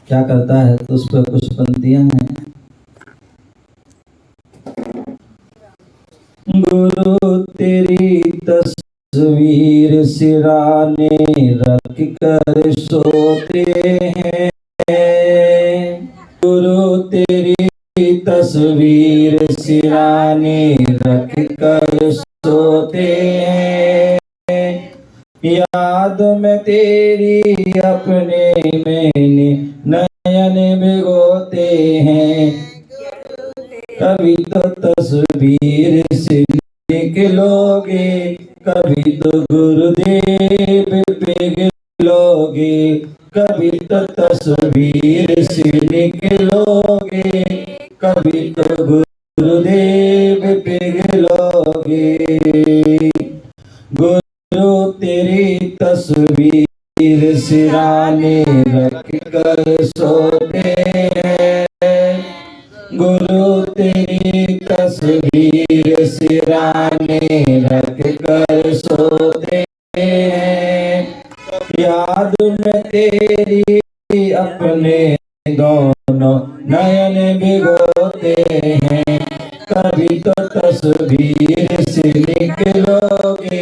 क्या करता है, तो उस पर कुछ पंक्तियां हैं। गुरु तेरी तस्वीर सिराने रख कर सोते हैं, गुरु तेरी तस्वीर सिराने रख कर सोते हैं, याद में तेरी अपने मैंने नयन भिगोते हैं, कभी तो तस्वीर से निकलोगे, कभी तो गुरुदेव पिघलोगे, कभी तो तस्वीर से निकलोगे, कभी तो गुरुदेव पिघलोगे। गुरु तेरी तस्वीर सिराने रख कर सोते हैं, गुरु तेरी तस्वीर सिराने रख कर सोते हैं, याद में तेरी अपने दोनों नयन भिगोते हैं, कभी तो तस्वीर से निकलोगे,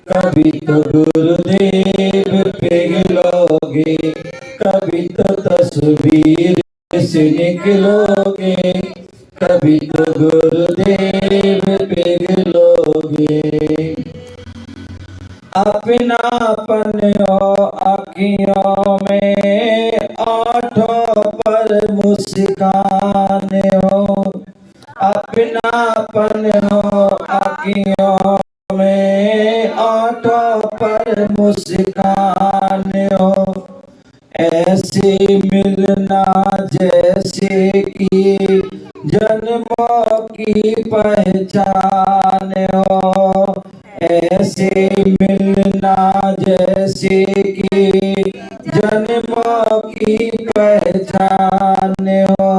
कभी तो गुरुदेव पिघलोगे, कभी तो तस्वीर से निकलोगे, कभी तो गुरुदेव पिघलोगे। अपनापन हो आँखियों में, आँखों पर मुस्कान हो, अपनापन हो आँखियों में, आँखों पर मुस्कान हो, ऐसे मिलना जैसे कि जन्मों की पहचान हो, ऐसे मिलना जैसे कि जन्मों की पहचान हो,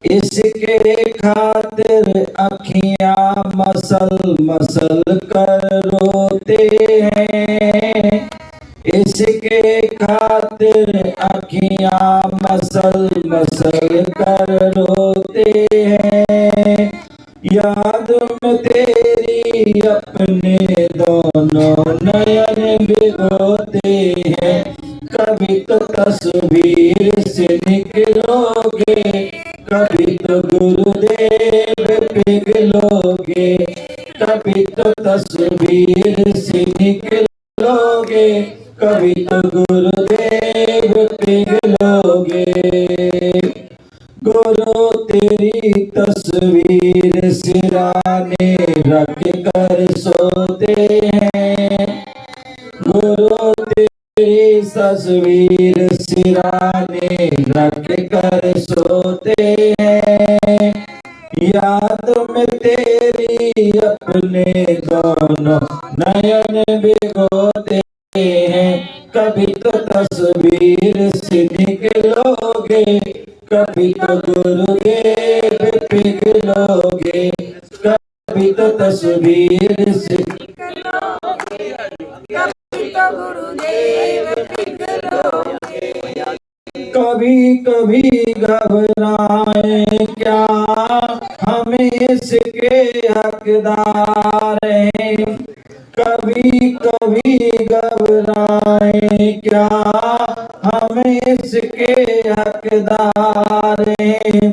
इसके खातिर अखियां मसल मसल कर रोते हैं, इसके खातिर अखियां मसल मसल कर रोते हैं, याद में तेरी अपने दोनों नयन भिगोते हैं, कभी तो तस्वीर से निकलोगे, कभी तो गुरुदेव पिघलोगे, कभी तो तस्वीर से निकलोगे, कभी तो गुरुदेव पिघलोगे। गुरु तेरी तस्वीर सिराने रख कर सोते हैं, गुरु तेरी तस्वीर सिराने रख कर सोते हैं, याद में तेरी अपने दोनों नयन भिगोते हैं, कभी तो तस्वीर से निकलोगे, कभी तो गुरुदेव पिघलोगे, कभी तो तस्वीर से निकलोगे, कभी तो गुरुदेव पिघलोगे। कभी कभी घबराए क्या हम इसके हकदार हैं, कभी कभी घबराए क्या हम इसके हकदार हैं,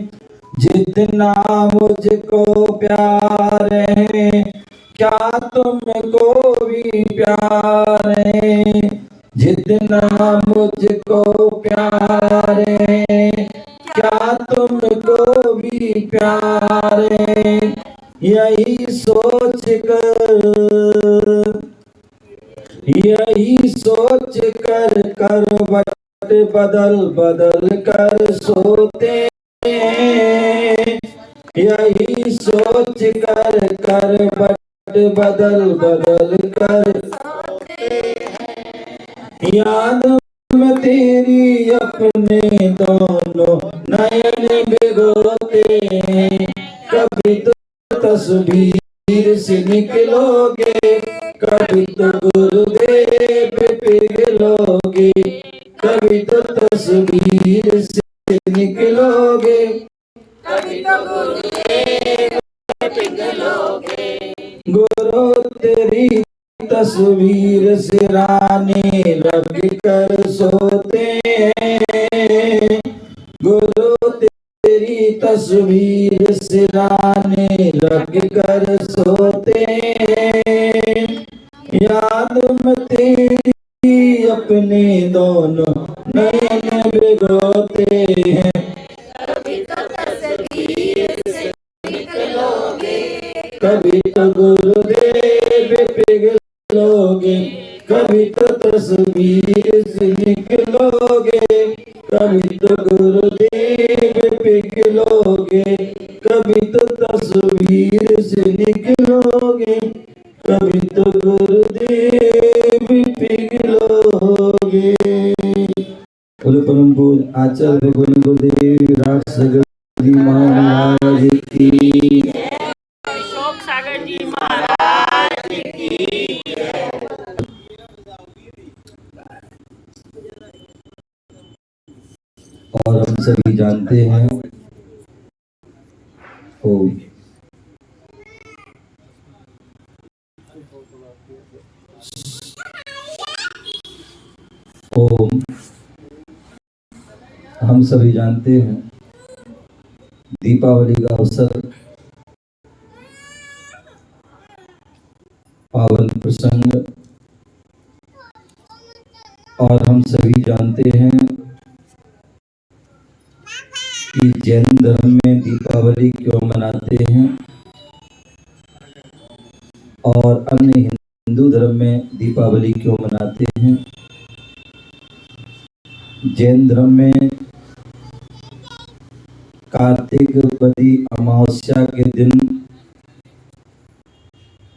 जितना मुझको प्यार है क्या तुमको भी प्यार है, जितना मुझको प्यार है क्या तुमको भी प्यार है, यही सोच कर करवट बदल बदल कर सोते हैं, यही सोच कर करवट बदल बदल कर सोते हैं, याद में तेरी अपने दोनों नयन भिगोते हैं, कभी तो तस्वीर से निकलोगे, कभी तो गुरुदेव पिघलोगे, कभी तो तस्वीर से निकलोगे, कभी तो गुरुदेव पिघलोगे। गुरु तेरी तस्वीर सिराने रख कर सोते हैं, गुरु तेरी तस्वीर सिराने रख कर सोते हैं, याद में तेरी अपने दोनों नयन भिगोते हैं, कभी तो तस्वीर से निकलोगे, कभी तो गुरुदेव पिघलोगे, कभी तो तस्वीर से निकलोगे, कभी तो गुरुदेव पिघलोगे, कभी तो तस्वीर से निकलोगे, कभी तो गुरुदेव पिघलोगे। बोले परम पूज्य आचार्य गोविंद गुरुदेव राज सगल जी महाराज की। अशोक सागर जी महाराज की। और हम सभी जानते हैं ओम ओम हम सभी जानते हैं दीपावली का अवसर, पावन प्रसंग, और हम सभी जानते हैं कि जैन धर्म में दीपावली क्यों मनाते हैं और अन्य हिंदू धर्म में दीपावली क्यों मनाते हैं। जैन धर्म में कार्तिक बदी अमावस्या के दिन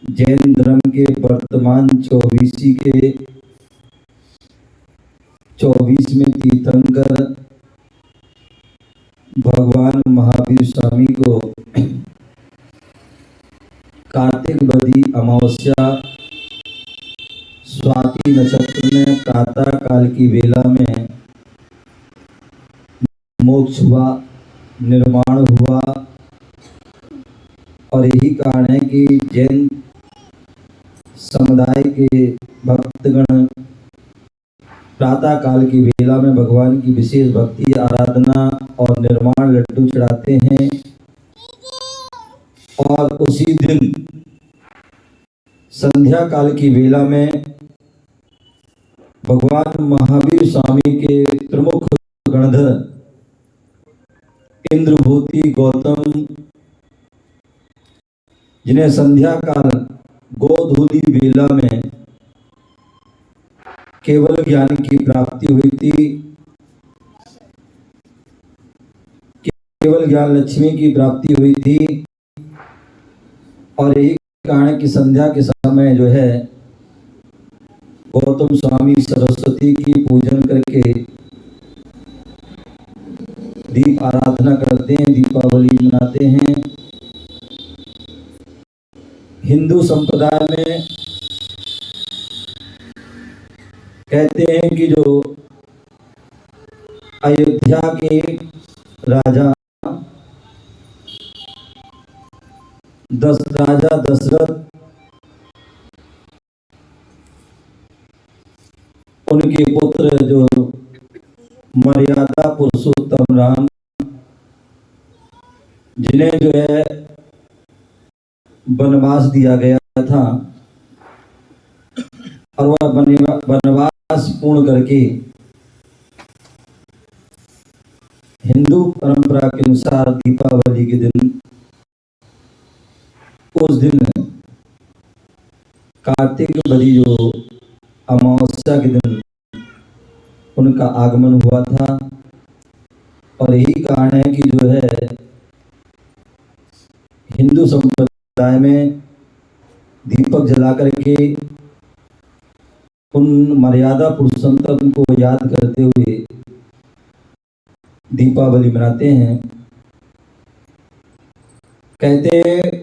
जैन धर्म के वर्तमान 24वें तीर्थंकर भगवान महावीर स्वामी को कार्तिक बदी अमावस्या स्वाति नक्षत्र में प्रातः काल की वेला में मोक्ष हुआ, निर्माण हुआ। और यही कारण है कि जैन समुदाय के भक्तगण प्रातः काल की वेला में भगवान की विशेष भक्ति, आराधना और निर्माण लड्डू चढ़ाते हैं। और उसी दिन संध्या काल की वेला में भगवान महावीर स्वामी के प्रमुख गणधर इंद्रभूति गौतम, जिन्हें संध्या काल गोधूली वेला में केवल ज्ञान की प्राप्ति हुई थी, केवल ज्ञान लक्ष्मी की प्राप्ति हुई थी। और यही कारण कि संध्या के समय जो है गौतम स्वामी सरस्वती की पूजन करके दीप आराधना करते हैं, दीपावली मनाते हैं। हिंदू संप्रदाय में कहते हैं कि जो अयोध्या के राजा दशरथ, उनके पुत्र जो मर्यादा पुरुषोत्तम राम, जिन्हें जो है वनवास दिया गया था, और वह वनवास पूर्ण करके हिंदू परंपरा के अनुसार दीपावली के दिन, उस दिन कार्तिक बदी जो अमावस्या के दिन उनका आगमन हुआ था। और यही कारण है कि जो है हिंदू संप्रदाय में दीपक जला करके उन मर्यादा पुरुषोत्तम को याद करते हुए दीपावली मनाते हैं। कहते हैं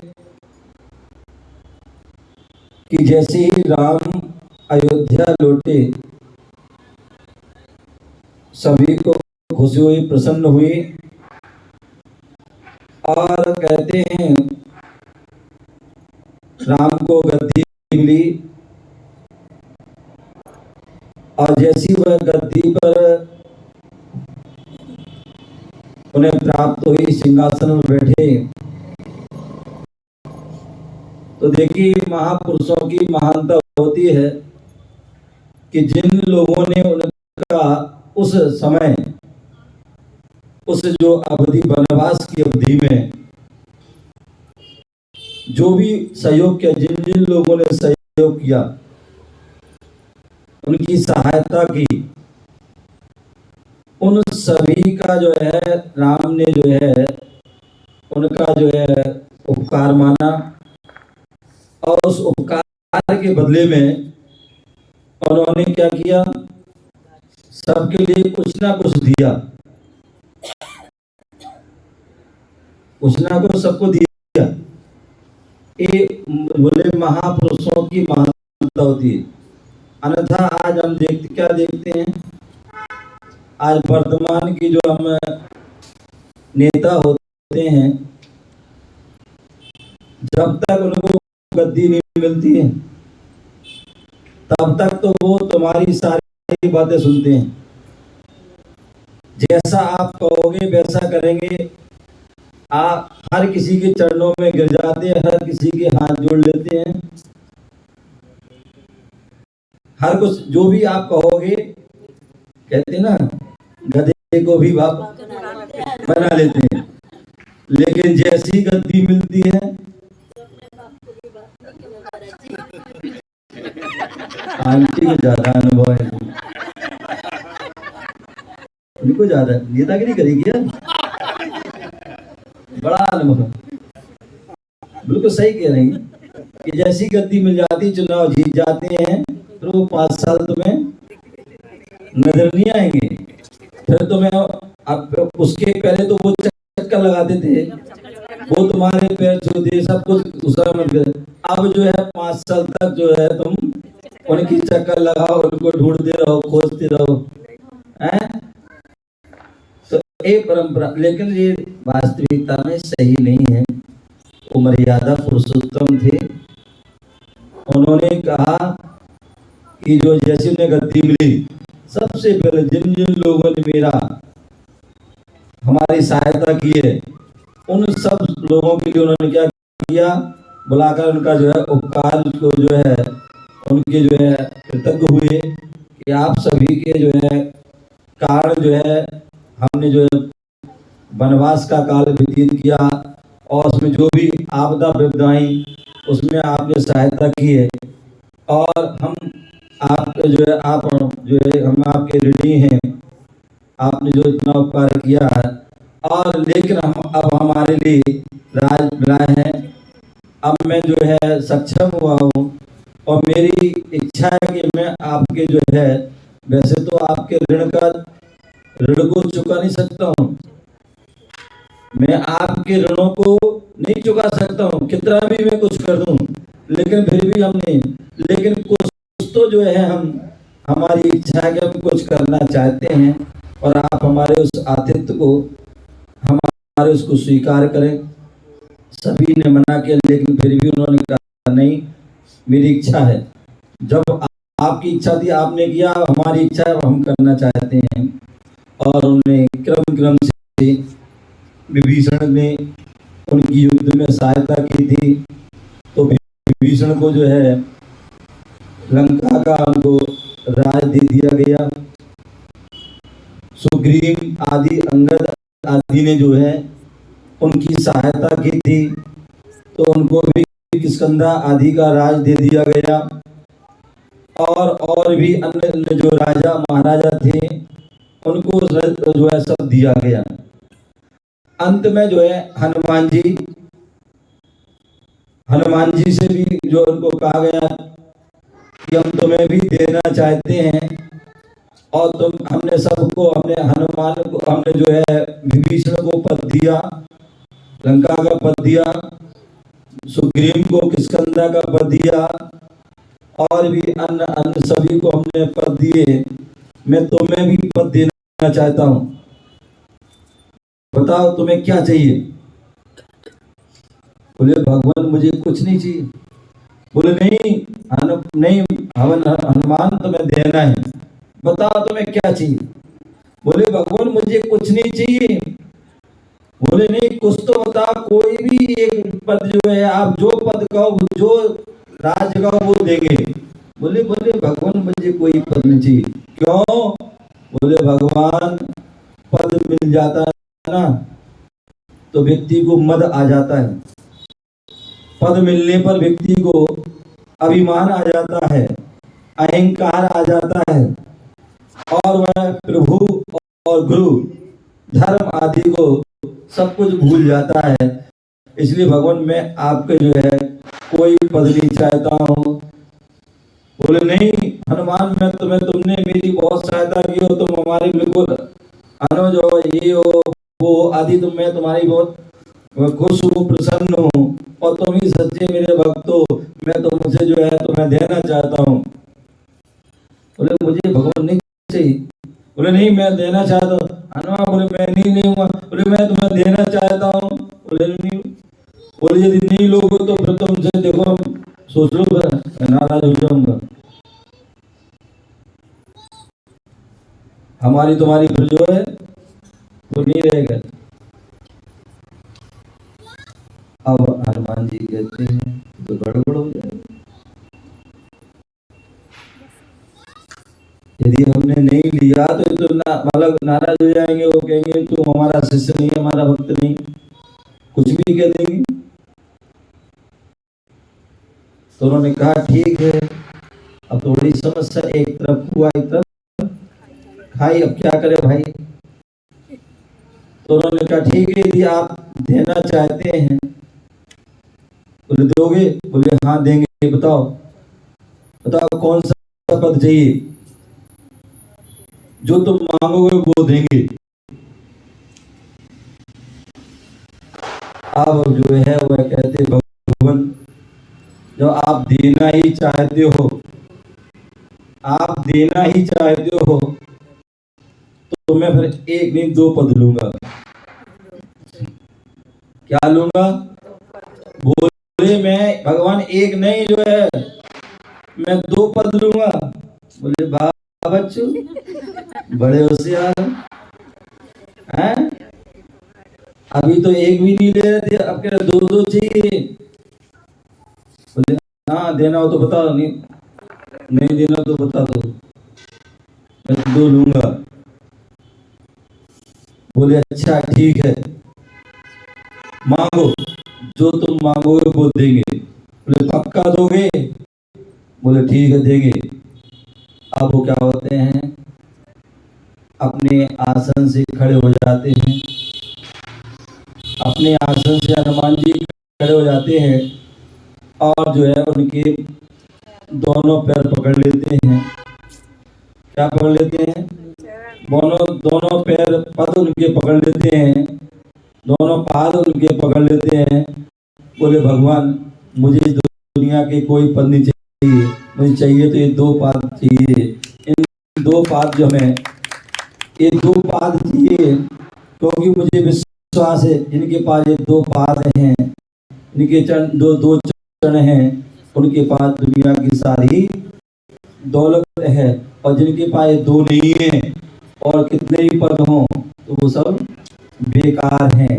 कि जैसे ही राम अयोध्या लौटे सभी को खुशी हुई, प्रसन्न हुई और कहते हैं राम को गद्दी मिली और जैसी वह गद्दी पर उन्हें प्राप्त हुई, सिंहासन में बैठे, तो देखिए महापुरुषों की महानता होती है कि जिन लोगों ने उनका उस समय, उस जो अवधि, वनवास की अवधि में जो भी सहयोग किया, जिन जिन लोगों ने सहयोग किया, उनकी सहायता की, उन सभी का जो है राम ने जो है उनका जो है उपकार माना और उस उपकार के बदले में उन्होंने क्या किया, सबके लिए कुछ ना कुछ दिया, कुछ ना कुछ सबको दिया। ये बोले महापुरुषों की महानता होती है। अन्यथा आज हम क्या देखते हैं, आज वर्तमान की जो हम नेता होते हैं, जब तक उनको गद्दी नहीं मिलती है तब तक तो वो तुम्हारी सारी बातें सुनते हैं, जैसा आप कहोगे वैसा करेंगे। आप हर किसी के चरणों में गिर जाते हैं, हर किसी के हाथ जोड़ लेते हैं, हर कुछ जो भी आप कहोगे, कहते ना गधे को भी बाप बना लेते हैं, लेकिन जैसी गद्दी मिलती है आंटी को ज्यादा अनुभव है, उनको ज्यादा नेतागिरी करेगी क्या, बड़ा अनुभव। बिल्कुल सही कह रही हैं कि जैसी गद्दी मिल जाती, चुनाव जीत जाते हैं, फिर वो 5 साल तुम्हें नजर नहीं आएंगे। फिर तुम्हें अब उसके पहले तो वो चक्कर लगाते थे, वो तुम्हारे पैर छूते, सब कुछ दूसरा मत कर। अब जो है 5 साल तक जो है तुम उनकी चक्कर लगाओ, उनको ढूंढते रहो, खोजते रहो, हैं? तो ये परंपरा, लेकिन ये वास्तविकता में सही नहीं है। वो मर्यादा पुरुषोत्तम थे। उन्होंने कहा कि जो जैसे उन्हें गद्दी मिली, सबसे पहले जिन जिन लोगों ने मेरा हमारी सहायता की है, उन सब लोगों के लिए उन्होंने क्या किया, बुलाकर उनका जो है उपकार को जो है उनके जो है कृतज्ञ हुए कि आप सभी के जो है कारण जो है हमने जो है वनवास का काल व्यतीत किया और उसमें जो भी आपदा विपदाएं उसमें आपने सहायता की है, और हम आपके जो है आप जो है हम आपके ऋणी हैं, आपने जो इतना उपकार किया है। और लेकिन हम अब हमारे लिए राज मिला है, अब मैं जो है सक्षम हुआ हूँ और मेरी इच्छा है कि मैं आपके जो है, वैसे तो आपके ऋण को चुका नहीं सकता हूँ, मैं आपके ऋणों को नहीं चुका सकता हूँ, कितना भी मैं कुछ कर दूँ, लेकिन फिर भी हम नहीं, लेकिन कुछ तो जो है हम, हमारी इच्छा है कि हम कुछ करना चाहते हैं और आप हमारे उस आतिथ्य को, हमारे उसको स्वीकार करें। सभी ने मना किया, लेकिन फिर भी उन्होंने कहा नहीं, मेरी इच्छा है, जब आपकी इच्छा थी आपने किया, हमारी इच्छा है हम करना चाहते हैं। और उन्होंने क्रम से विभीषण ने उनकी युद्ध में सहायता की थी, तो विभीषण को जो है लंका का उनको राज दे दिया गया। सुग्रीव आदि, अंगद आदि ने जो है उनकी सहायता की थी, तो उनको भी किष्किंधा आदि का राज दे दिया गया, और भी अन्य जो राजा महाराजा थे उनको जो है सब दिया गया। अंत में जो है हनुमान जी से भी जो उनको कहा गया कि हम तुम्हें भी देना चाहते हैं, और हमने सबको, हमने हनुमान को, हमने जो है विभीषण को पद दिया, लंका का पद दिया, सुग्रीव को किष्किंधा का पद दिया, और भी अन्य सभी को हमने पद दिए, मैं तुम्हें भी पद देना देना चाहता हूं, बताओ तुम्हें क्या चाहिए। बोले भगवान मुझे कुछ नहीं चाहिए। बोले नहीं नहीं हनुमान तुम्हें देना है, बताओ तुम्हें क्या चाहिए। बोले भगवान मुझे कुछ नहीं चाहिए। बोले नहीं कुछ तो बताओ, कोई भी एक पद जो है, आप जो पद कहो, जो राज कहो वो देंगे। बोले बोले भगवान मुझे कोई पद नहीं चाहिए। क्यों? बोले भगवान पद मिल जाता है ना तो व्यक्ति को मद आ जाता है, पद मिलने पर व्यक्ति को अभिमान आ जाता है, अहंकार आ जाता है, और वह प्रभु और गुरु धर्म आदि को सब कुछ भूल जाता है। इसलिए भगवान मैं आपके जो है कोई पद नहीं चाहता हूँ। बोले नहीं हनुमान मैं तुमने मेरी बहुत सहायता की हो, तुम हमारे बिल्कुल अनुज हो, ये हो वो आदि, तुम मैं तुम्हारी बहुत खुश हूँ, प्रसन्न हूँ, और तुम ही सच्चे मेरे भक्त हो, मैं तुमसे जो है तुम्हें देना चाहता हूँ। बोले मुझे भगवान नहीं चाहिए। बोले नहीं मैं देना चाहता हूँ। हनुमान बोले मैं नहीं लूंगा। बोले मैं तुम्हें देना चाहता हूँ। बोले नहीं। बोले यदि नहीं लोगे तो फिर तुमसे देखो सोच लो मैं नाराज हो जाऊंगा। हमारी तुम्हारी फिर जो है वो नहीं रहेगा। अब हनुमान जी कहते हैं तो गड़बड़ हो जाएगा। यदि हमने नहीं लिया तो मतलब नाराज हो जाएंगे, वो कहेंगे तू हमारा शिष्य नहीं, हमारा भक्त नहीं, कुछ भी कह देंगे। तो उन्होंने कहा ठीक है, अब थोड़ी समस्या, एक तरफ हुआ एक तरफ खाई, अब क्या करे भाई। तो उन्होंने कहा ठीक है यदि आप देना चाहते हैं। बोले दोगे? बोले हाँ देंगे। बताओ बताओ कौन सा पद चाहिए, जो तुम मांगोगे वो देंगे। अब जो है वह कहते भगवान जो आप देना ही चाहते हो, आप देना ही चाहते हो तो मैं फिर एक नहीं दो पद लूंगा। क्या लूंगा? बोले मैं भगवान एक नहीं जो है मैं दो पद लूंगा। बोले वाह बच्चू बड़े होशियार हैं, अभी तो एक भी नहीं ले रहे थे, अब कह रहे दो दो चाहिए। बोले हाँ देना हो तो बताओ, नहीं देना तो बता दो, मैं तो दो लूंगा। बोले अच्छा ठीक है मांगो, जो तुम मांगोगे वो देंगे। बोले पक्का दोगे? बोले ठीक है देंगे। अब वो क्या होते हैं, अपने आसन से खड़े हो जाते हैं, अपने आसन से हनुमान जी खड़े हो जाते हैं और जो है उनके दोनों पैर पकड़ लेते हैं। क्या पकड़ लेते हैं? दोनों पैर पद उनके पकड़ लेते हैं, दोनों पाद उनके पकड़ लेते हैं। बोले भगवान मुझे दुनिया के कोई पद नहीं चाहिए, मुझे चाहिए तो ये दो पाद चाहिए। इन दो पाद जो है ये दो पाद चाहिए, क्योंकि मुझे विश्वास है इनके पास ये दो पाद हैं, इनके चरण दो चरण हैं, उनके पास दुनिया की सारी दौलत है, और जिनके पास ये दो नहीं है और कितने ही पद हों तो वो सब बेकार हैं।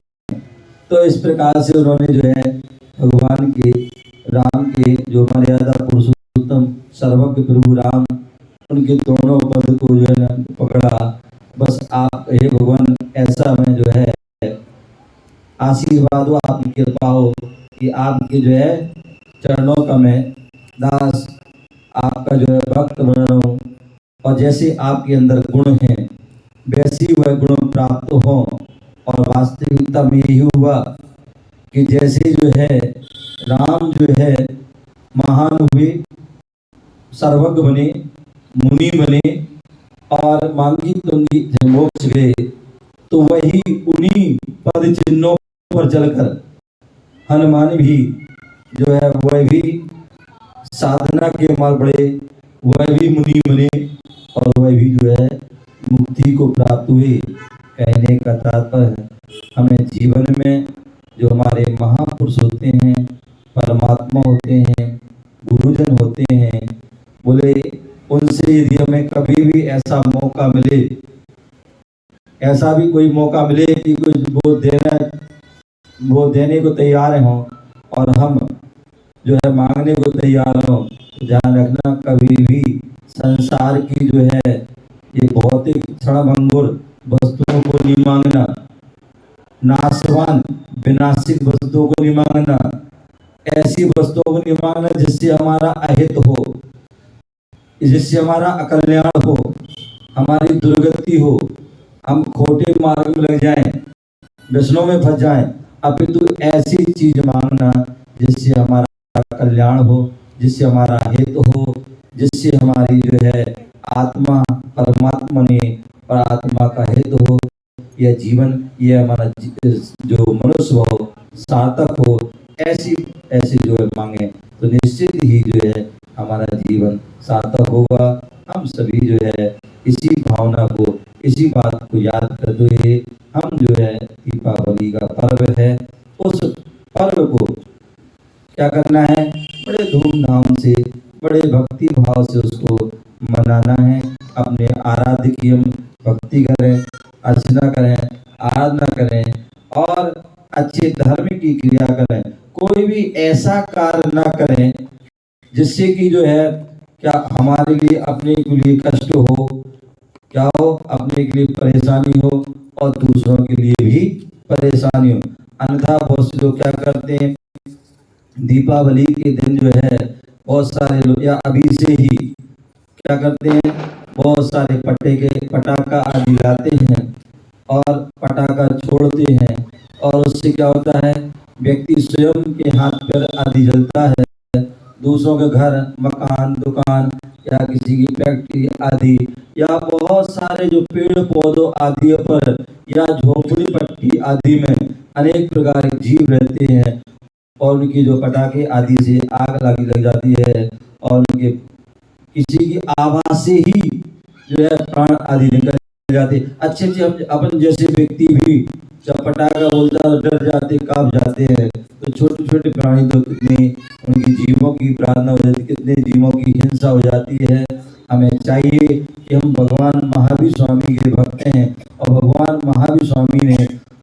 तो इस प्रकार से उन्होंने जो है भगवान के राम के जो मर्यादा पुरुषोत्तम सर्वज्ञ प्रभु राम, उनके दोनों पद को जो है पकड़ा। बस आप हे भगवान ऐसा मैं जो है आशीर्वाद हो, आपकी कृपा हो कि आपके जो है चरणों का मैं दास, आपका जो है भक्त बन रहा हूँ, और जैसे आपके अंदर गुण हैं वैसी वह गुण प्राप्त हो। और वास्तविकता में यही हुआ कि जैसे जो है राम जो है महान हुए, सर्वज्ञ बने, मुनि बने और मांगी तुंगी मोक्ष गए, तो वही उन्हीं पद चिन्हों पर चलकर हनुमान भी जो है वह भी साधना के मार्ग बढ़े, वह भी मुनि बने और वह भी जो है मुक्ति को प्राप्त हुए। कहने का तात्पर्य हमें जीवन में जो हमारे महापुरुष होते हैं, परमात्मा होते हैं, गुरुजन होते हैं, बोले उनसे यदि हमें कभी भी ऐसा मौका मिले, ऐसा भी कोई मौका मिले कि कुछ वो देने को तैयार हों और हम जो है मांगने को तैयार हों, तो ध्यान रखना कभी भी संसार की जो है ये भौतिक क्षणभंगुर वस्तुओं को नहीं मांगना, नाशवान विनाशिक वस्तुओं को नहीं मांगना, ऐसी वस्तुओं को नहीं मांगना जिससे हमारा अहित हो, जिससे हमारा अकल्याण हो, हमारी दुर्गति हो, हम खोटे मार्ग में लग जाएं, व्यसनों में फंस जाएं। अपितु ऐसी चीज मांगना जिससे हमारा कल्याण हो, जिससे हमारा हित हो, जिससे हमारी जो है आत्मा परमात्मा ने और आत्मा का हित हो, यह जीवन, यह हमारा जो मनुष्य हो सार्थक हो, ऐसी ऐसी जो है मांगे तो निश्चित ही जो है हमारा जीवन सार्थक होगा। हम सभी जो है इसी भावना को, इसी बात को याद करते हुए हम जो है दीपावली का पर्व है, उस पर्व को क्या करना है, बड़े धूमधाम से, बड़े भक्ति भाव से उसको मनाना है। अपने आराध्य की हम भक्ति करें, अर्चना करें, आराधना करें और अच्छे धर्म की क्रिया करें। कोई भी ऐसा कार्य ना करें जिससे कि जो है क्या हमारे लिए, अपने के लिए कष्ट हो, क्या हो, अपने के लिए परेशानी हो और दूसरों के लिए भी परेशानी हो। अन्यथा बहुत से लोग क्या करते हैं, दीपावली के दिन जो है बहुत सारे लोग या अभी से ही क्या करते हैं, बहुत सारे पटाखा आदि लाते हैं और पटाखा छोड़ते हैं और उससे क्या होता है, व्यक्ति स्वयं के हाथ पैर आदि जलता है, दूसरों के घर, मकान, दुकान या किसी की फैक्ट्री आदि या बहुत सारे जो पेड़ पौधों आदि पर या झोपड़ी पट्टी आदि में अनेक प्रकार के जीव रहते हैं और उनकी जो पटाखे आदि से आग लग जाती है और उनके किसी की आवाज से ही जो है प्राण आदि निकल जाते। अच्छे हम अपन जैसे व्यक्ति भी जब पटाखा बोलता है डर जाते, कांप जाते हैं। तो छोटे छोटे प्राणी तो कितने उनकी जीवों की प्रार्थना हो जाती, कितने जीवों की हिंसा हो जाती है। हमें चाहिए कि हम भगवान महावीर स्वामी के भक्त हैं और भगवान महावीर स्वामी ने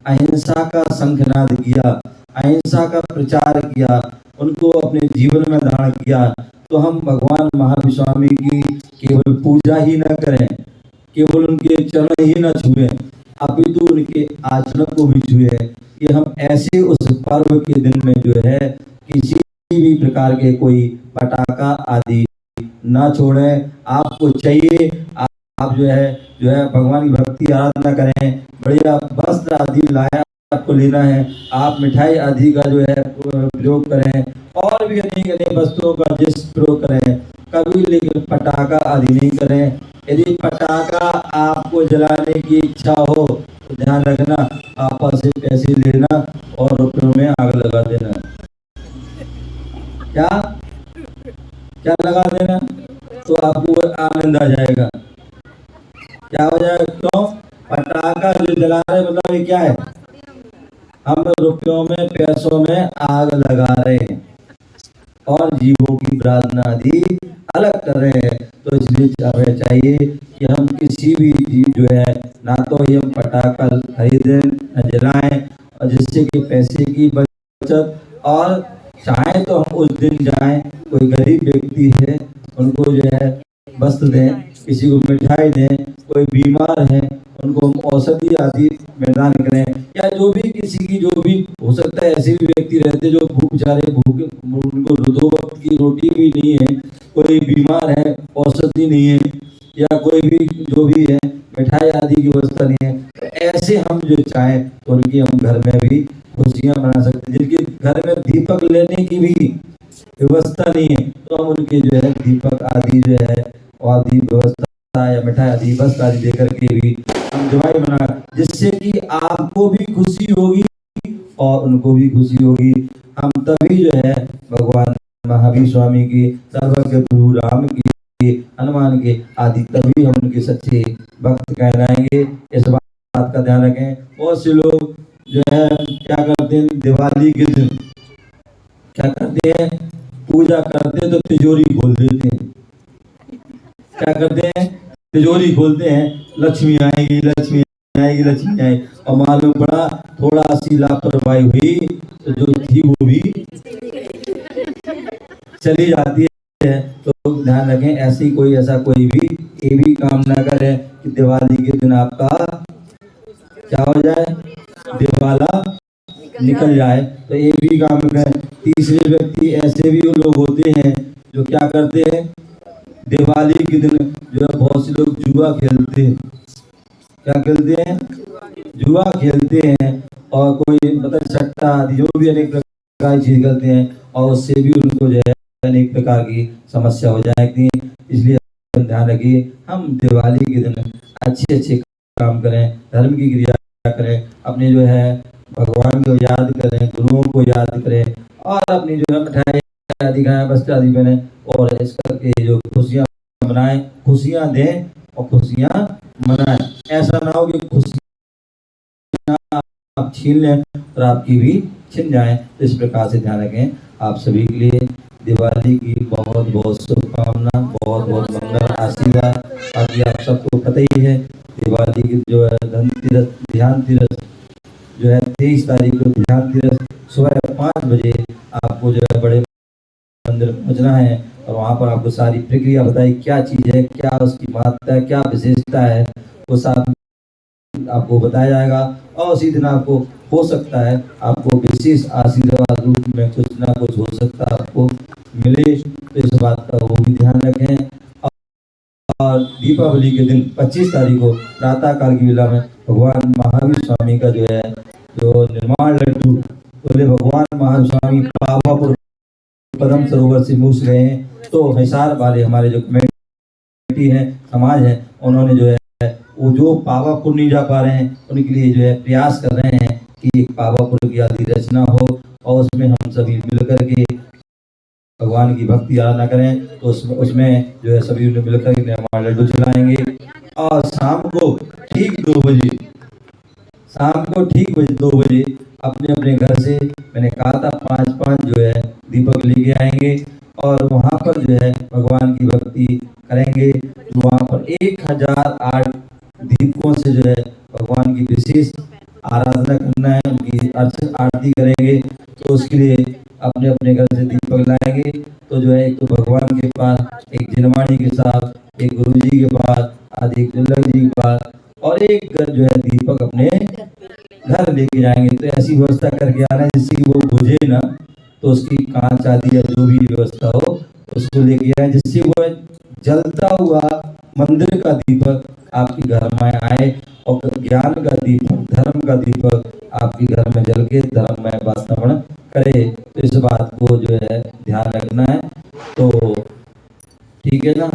अहिंसा का शंखनाद किया, अहिंसा का प्रचार किया, उनको अपने जीवन में धारण किया। तो हम भगवान महावीर स्वामी की केवल पूजा ही न करें, केवल उनके चरण ही न छुएं, अपितु उनके आचरण को भी छुए कि हम ऐसे उस पर्व के दिन में जो है किसी भी प्रकार के कोई पटाखा आदि ना छोड़ें। आपको चाहिए आप जो है भगवान की भक्ति आराधना करें, बढ़िया वस्त्र आदि लाया आपको लेना है, आप मिठाई आदि का जो है प्रयोग करें और भी अनेक वस्तुओं का जिस प्रयोग करें, कभी लेकिन पटाखा आदि नहीं करें। यदि पटाखा आपको जलाने की इच्छा हो तो ध्यान रखना, आपस से पैसे लेना और रुपयों में आग लगा देना। क्या क्या लगा देना, तो आपको आनंद आ जाएगा। क्या हो जाएगा, क्यों? पटाखा जो जला रहे मतलब ये क्या है, हम रुपयों में पैसों में आग लगा रहे हैं और जीवों की प्रार्थना आदि अलग कर रहे हैं। तो इसलिए हमें चाहिए कि हम किसी भी चीज जो है ना तो ही हम पटाखा खरीदें न जलाएं, और जिससे कि पैसे की बचत, और चाहे तो हम उस दिन जाएं, कोई गरीब व्यक्ति है उनको जो है वस्त्र दें, किसी को मिठाई दें, कोई बीमार है उनको हम औषधि आदि प्रदान करें, या जो भी किसी की जो भी हो सकता है। ऐसे भी व्यक्ति रहते जो बेचारे भूखे, उनको दो वक्त की रोटी भी नहीं है, कोई बीमार है औषधि नहीं है, या कोई भी जो भी है मिठाई आदि की व्यवस्था नहीं है। तो ऐसे हम जो चाहें तो उनकी हम घर में भी खुशियां मना सकते हैं। जिनके घर में दीपक लेने की भी व्यवस्था नहीं है तो हम उनके जो है दीपक आदि जो है आदि व्यवस्था या मिठाई आदि वस्त्र आदि देकर के भी हम दिवाली मना, जिससे कि आपको भी खुशी होगी और उनको भी खुशी होगी। हम तभी जो है भगवान महावीर स्वामी की, सर्वज्ञ प्रभु राम की हनुमान के आदि, तभी हम उनके सच्चे भक्त कहलाएंगे। इस बात का ध्यान रखें। बहुत से लोग जो है क्या करते हैं, दिवाली के दिन क्या करते हैं, पूजा करते हैं तो तिजोरी खोल देते हैं। क्या करते हैं, तिजोरी खोलते हैं, लक्ष्मी आएगी लक्ष्मी आएगी लक्ष्मी आएगी, और मालूम पड़ा थोड़ा सी लापरवाही हुई तो जो थी वो भी चली जाती है। तो ध्यान रखें, ऐसा कोई भी ये भी काम ना करे कि दिवाली के दिन आपका क्या हो जाए, दिवाला निकल जाए, तो ये भी काम करें। तीसरे व्यक्ति ऐसे भी लोग होते हैं जो क्या करते हैं, दिवाली के दिन जो है बहुत से लोग जुआ खेलते हैं। क्या खेलते हैं, जुआ खेलते हैं, और कोई मतलब सट्टा आदि जो भी अनेक प्रकार की चीज करते हैं, और उससे भी उनको जो है अनेक प्रकार की समस्या हो जाएगी। इसलिए ध्यान रखिए, हम दिवाली के दिन अच्छे अच्छे काम करें, धर्म की क्रिया करें, अपने जो है भगवान को याद करें, गुरुओं को याद करें, और अपनी जो है मिठाई आदि खाएं, वस्त्र आदि पहने, और इस करके जो खुशियां मनाएं, खुशियां दें और खुशियां मनाएं। ऐसा ना हो कि खुशियां आप छीन लें और आपकी भी छिन जाएं। तो इस प्रकार से ध्यान रखें। आप सभी के लिए दिवाली की बहुत बहुत शुभकामना, बहुत बहुत मंगल आशीर्वाद। बाकी आप सबको पता ही है, दिवाली की जो है धनतेरस, ध्यान तीरस जो है 23 तारीख को ध्यान तीरस सुबह 5 बजे आपको जो है बड़े मंदिर पहुंचना है, और वहाँ पर आपको सारी प्रक्रिया बताई, क्या चीज़ है, क्या उसकी महत्ता है, क्या विशेषता है, वो सब आपको बताया जाएगा। और उसी दिन आपको हो सकता है आपको विशेष आशीर्वाद रूप में कुछ ना कुछ हो सकता है आपको मिले, तो इस बात का वो भी ध्यान रखें। और दीपावली के दिन 25 तारीख को प्रातः काल की वेला में भगवान महावीर स्वामी का जो है जो निर्माण लड्डू बोले, भगवान महावीर स्वामी पावापुर पदम सरोवर से मूस गए हैं। तो हिसार वाले हमारे जो कमेटी है, समाज है, उन्होंने जो है वो जो पावापुर नहीं जा पा रहे हैं उनके लिए जो है प्रयास कर रहे हैं कि एक पावापुर की आदि रचना हो, और उसमें हम सभी मिलकर के भगवान की भक्ति आराधना करें। तो उसमें जो है सभी मिलकर के निर्माण लड्डू चलाएंगे, और शाम को ठीक 2 बजे, शाम को ठीक 2 बजे अपने अपने घर से, मैंने कहा था 5-5 जो है दीपक लेके आएंगे, और वहाँ पर जो है भगवान की भक्ति करेंगे। तो वहाँ पर 1008 दीपकों से जो है भगवान की विशेष आराधना करना है, उनकी आरती करेंगे। तो उसके लिए अपने अपने घर से दीपक लाएंगे। तो जो है एक तो भगवान के पास, एक जिनवाणी के साथ, एक गुरु जी के पास, आदि एक दुर्लभ जी के पास, और एक जो है दीपक अपने घर लेके जाएंगे। तो ऐसी व्यवस्था करके आना जिससे वो बुझे ना, तो उसकी कांच आदि या जो भी व्यवस्था हो उसको लेके आए, जिससे वो जलता हुआ मंदिर का दीपक आपके घर में आए, और ज्ञान का दीपक, धर्म का दीपक आपके घर में जल के धर्म में वातावरण करे। तो इस बात को जो है ध्यान रखना है। तो ठीक है ना।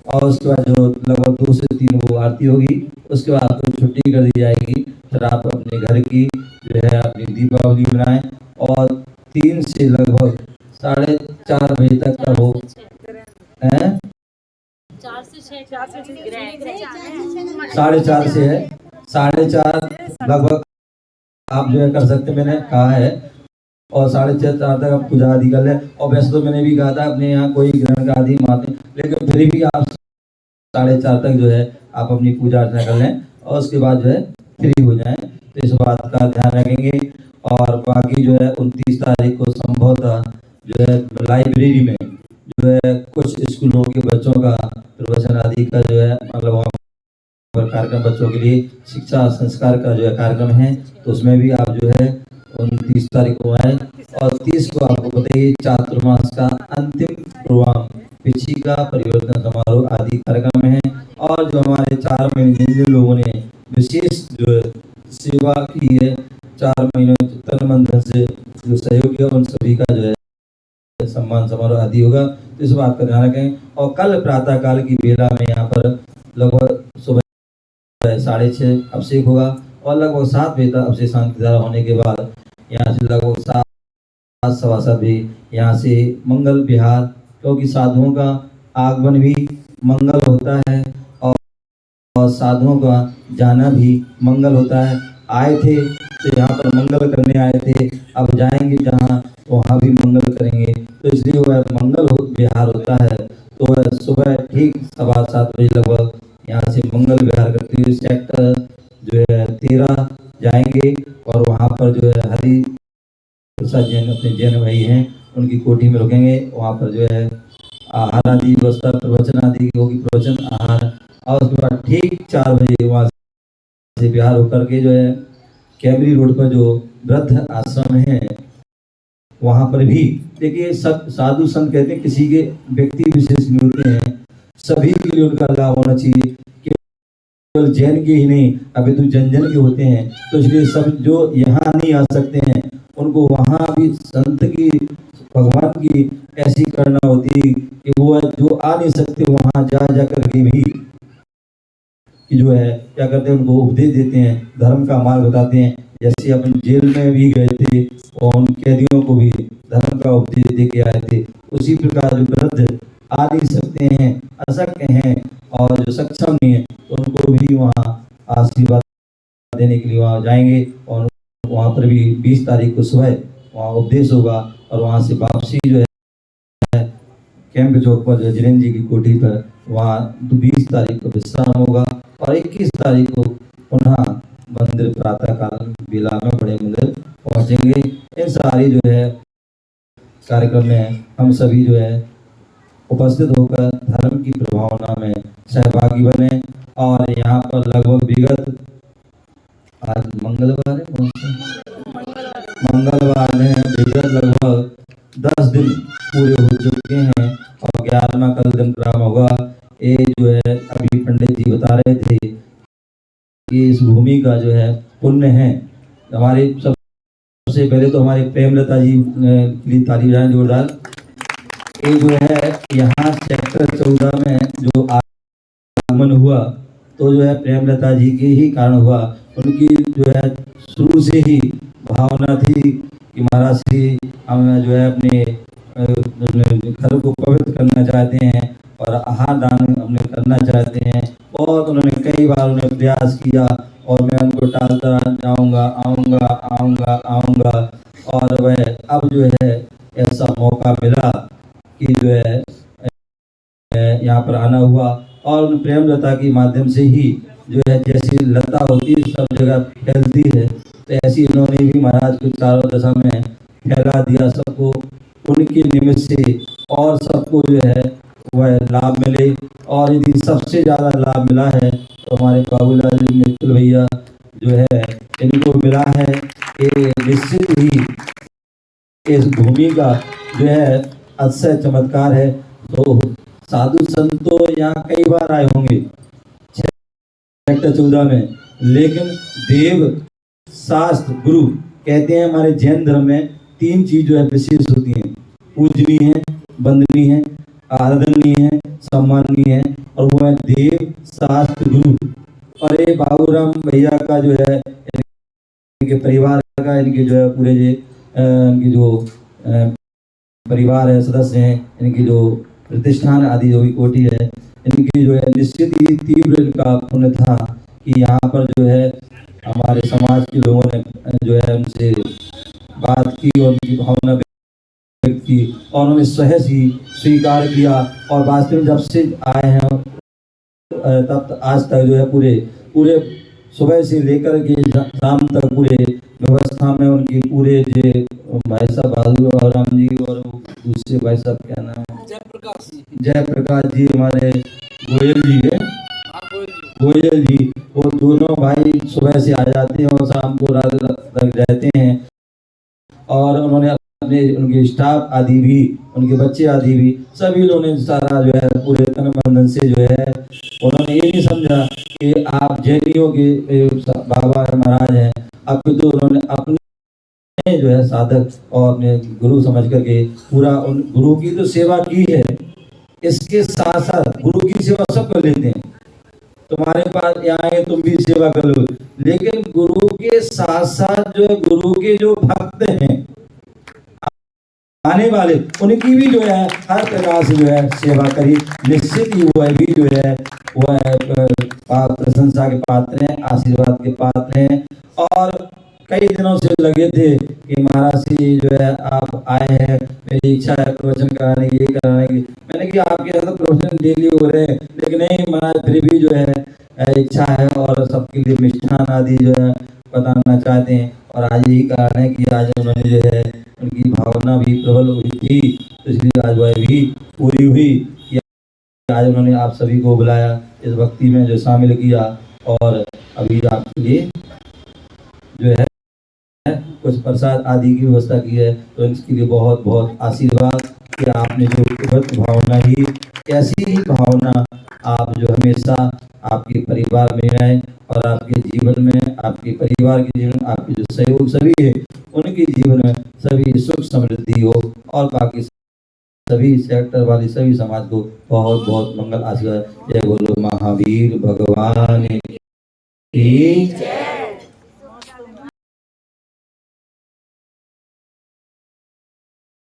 और उसके बाद जो लगभग 2 से 3 वो आरती होगी, उसके बाद आपको छुट्टी कर दी जाएगी। फिर आप अपने घर की जो है अपनी दीपावली मनाएं, और 3 से लगभग 4:30 बजे तक का हो है, 4 से 6 4:30 से है, 4:30 लगभग आप जो है कर सकते, मैंने कहा है। और 4:30 तक आप पूजा आदि कर लें। और वैसे तो मैंने भी कहा था अपने यहाँ कोई ग्रहण का आदि माते, लेकिन फिर भी आप 4:30 तक जो है आप अपनी पूजा अर्चना कर लें, और उसके बाद जो है फ्री हो जाएं। तो इस बात का ध्यान रखेंगे। और बाकी जो है 29 तारीख को संभवतः जो है लाइब्रेरी में जो है कुछ स्कूलों के बच्चों का प्रवचन आदि का जो है मतलब वहाँ पर कार्यक्रम, बच्चों के लिए शिक्षा संस्कार का जो है कार्यक्रम है। तो उसमें भी आप जो है 29 तारीख को आए। और 30 को आपको बताइए चातुर्मास का अंतिम प्रोग्राम, पिछिका परिवर्तन समारोह आदि कार्यक्रम है। और जो हमारे 4 महीने जिन लोगों ने विशेष जो है सेवा की है, 4 महीनों तन मन धन से जो सहयोग किया, उन सभी का जो है सम्मान समारोह आदि होगा। तो इस बात का ध्यान रखें। और कल प्रातः काल की बेला में यहाँ पर लगभग सुबह 6:30 अभिषेक होगा, और लगभग 7 बजे तक अभिषेक शांति धारा होने के बाद यहाँ से लगभग 7 सवा 7 बजे यहाँ से मंगल विहार, क्योंकि साधुओं का आगमन भी मंगल होता है और साधुओं का जाना भी मंगल होता है। आए थे तो यहाँ पर मंगल करने आए थे, अब जाएंगे जहाँ वहाँ भी मंगल करेंगे, तो इसलिए वह मंगल विहार होता है। तो वह सुबह ठीक 7:15 बजे लगभग यहाँ से मंगल विहार करते हुए सेक्टर जो है 13 जाएंगे और वहाँ पर जो है हरि प्रसाद जैन अपने जैन भाई हैं, उनकी कोठी में रुकेंगे। वहाँ पर जो है आहार आदि व्यवस्था, प्रवचन आदि होगी, प्रवचन आहार, और उसके बाद ठीक 4 बजे वहाँ से बिहार होकर के जो है कैमरी रोड पर जो वृद्ध आश्रम है वहाँ पर भी देखिए, सब साधु संत कहते हैं किसी के व्यक्ति विशेष नहीं होते हैं, सभी के लिए उनका लाभ होना चाहिए, केवल जैन के ही नहीं, अभी तो जन जन के होते हैं। तो इसलिए सब जो यहाँ नहीं आ सकते हैं उनको वहाँ भी संत की, भगवान की ऐसी करना होती है कि वो जो आ नहीं सकते वहाँ जा कर के भी कि जो है क्या करते हैं, उनको उपदेश देते हैं, धर्म का मार्ग बताते हैं। जैसे अपन जेल में भी गए थे और उन कैदियों को भी धर्म का उपदेश दे के आए थे, उसी प्रकार जो वृद्ध आ नहीं सकते हैं, अशक्त हैं और जो सक्षम नहीं है, तो उनको भी वहाँ आशीर्वाद देने के लिए वहाँ जाएंगे। और वहाँ पर भी 20 तारीख को सुबह वहाँ उपदेश होगा और वहाँ से वापसी जो है कैंप चौक पर जो जिनेन्द्र जी की कोठी पर वहाँ 20 तारीख को विश्राम होगा और 21 तारीख को पुनः मंदिर प्रातः काल बेला में बड़े मंदिर पहुंचेंगे। इन सारी जो है कार्यक्रम में हम सभी जो है उपस्थित होकर धर्म की प्रभावना में सहभागी बने। और यहाँ पर लगभग विगत, आज मंगलवार है, मंगलवार है, विगत लगभग 10 दिन पूरे हो चुके हैं और 11वां कल दिन प्रारंभ होगा। ये जो है अभी पंडित जी बता रहे थे कि इस भूमि का जो है पुण्य है। हमारे सबसे पहले तो हमारे प्रेमलता जी के लिए ताली बजाएं जोरदार। ये जो है यहाँ सेक्टर 14 में जो आगमन हुआ तो जो है प्रेमलता जी के ही कारण हुआ। उनकी जो है शुरू से ही भावना थी कि महाराज जी हम जो है अपने घर को पवित्र करना चाहते हैं और आहार दान हमने करना चाहते हैं। बहुत उन्होंने कई बार उन्हें प्रयास किया और मैं उनको टालता जाऊंगा, आऊंगा और वह अब जो है ऐसा मौका मिला कि जो है यहाँ पर आना हुआ। और उन प्रेमलता के माध्यम से ही जो है जैसी लता होती है सब जगह फैलती है, तो ऐसी इन्होंने भी महाराज को चारों दिशा में फैला दिया सबको, उनके निमित्त से और सबको जो है वह लाभ मिले। और यदि सबसे ज़्यादा लाभ मिला है तो हमारे बाबूलाल जी मित्तल भैया जो है इनको मिला है कि निश्चित ही इस भूमि का जो है अतिशय चमत्कार है। तो साधु संत तो यहाँ कई बार आए होंगे सेक्टर 14 में, लेकिन देव शास्त्र गुरु कहते हैं हमारे जैन धर्म में 3 चीज जो है विशेष होती हैं, पूजनीय है, वंदनीय है, आराधनीय है, सम्माननीय है, और वो है देव शास्त्र गुरु। और ये बाबूराम भैया का जो है इनके परिवार का, इनके जो है पूरे इनकी जो परिवार है, सदस्य हैं, इनकी जो प्रतिष्ठान आदि जो भी कोठी है, इनकी जो है निश्चित ही तीव्र इनका पुण्य था कि यहाँ पर जो है हमारे समाज के लोगों ने जो है उनसे बात की और उनकी भावना व्यक्त की और उन्होंने सहज ही स्वीकार किया। और वास्तव में जब से आए हैं तब आज तक जो है पूरे सुबह से लेकर के शाम तक पूरे व्यवस्था में उनकी पूरे जो भाई साहब बहादुर राम जी और दूसरे भाई साहब क्या नाम है, जयप्रकाश जी, हमारे गोयल जी है, गोयल जी, वो दोनों भाई सुबह से आ जाते हैं और शाम को रात तक रहते हैं। और उन्होंने अपने उनके स्टाफ आदि भी, उनके बच्चे आदि भी, सभी लोगों ने सारा जो है पूरे तन बंधन से जो है, उन्होंने ये नहीं समझा कि आप जैनियों के बाबा महाराज हैं, अब तो उन्होंने अपने जो है साधक और अपने गुरु समझ करके पूरा उन गुरु की तो सेवा की है, इसके साथ साथ गुरु की सेवा सब कर लेते हैं। तुम्हारे पास यहाँ आए तुम भी सेवा कर लो, लेकिन गुरु के साथ साथ जो है गुरु के जो भक्त हैं, आने वाले उनकी भी जो है हर प्रकार से जो है सेवा करी। निश्चित ही वह भी जो है वह प्रशंसा के पात्र हैं, आशीर्वाद के पात्र हैं। और कई दिनों से लगे थे कि महाराज जी जो है आप आए हैं, मेरी इच्छा है प्रवचन कराने की, ये कराने की। मैंने कहा आपके यहाँ तो प्रवचन डेली हो रहे हैं, लेकिन नहीं महाराज फिर भी जो है इच्छा है और सबके लिए मिष्ठान आदि जो है बताना चाहते हैं। और आज यही कारण है कि आज उन्होंने जो है उनकी भावना भी प्रबल हुई थी, तो इसलिए आज वह भी पूरी हुई कि आज उन्होंने आप सभी को बुलाया, इस भक्ति में जो शामिल किया। और अभी आपके लिए जो है कुछ प्रसाद आदि की व्यवस्था की है, तो इसके लिए बहुत बहुत आशीर्वाद कि आपने जो भावना ही, ऐसी ही भावना आप जो हमेशा आपके परिवार में रहे और आपके जीवन में, आपके परिवार के जीवन, आपके जो सहयोग सभी है उनके जीवन में सभी सुख समृद्धि हो। और बाकी सभी सेक्टर वाले सभी समाज को बहुत बहुत मंगल आशीर्वाद। जय बोलो महावीर भगवान की।